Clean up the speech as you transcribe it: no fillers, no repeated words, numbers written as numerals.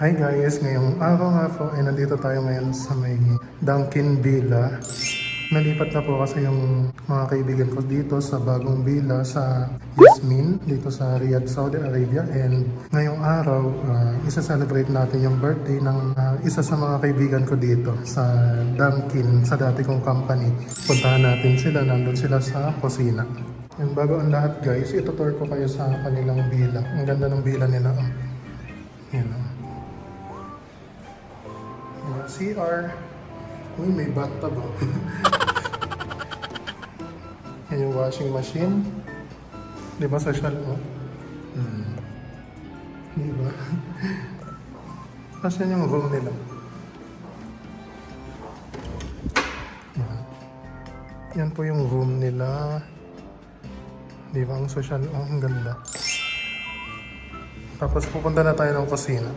Hi guys, ngayong araw nga po ay nandito tayo ngayon sa may Dunkin Villa. Nalipat na po kasi yung mga kaibigan ko dito sa bagong villa sa Yasmin, dito sa Riyadh, Saudi Arabia. And ngayong araw, isa-celebrate natin yung birthday ng isa sa mga kaibigan ko dito sa Dunkin, sa dati kong company. Puntahan natin sila, nandun sila sa kusina. And bago ang lahat guys, itutour ko kayo sa kanilang villa. Ang ganda ng villa nila. Yan o. CR. Uy, may bathtub oh. Yan yung washing machine. Di ba social mo? Di ba? Tapos yan yung room nila. Yan po yung room nila. Di ba ang social? Oh, ang ganda. Tapos pupunta na tayo ng kusina.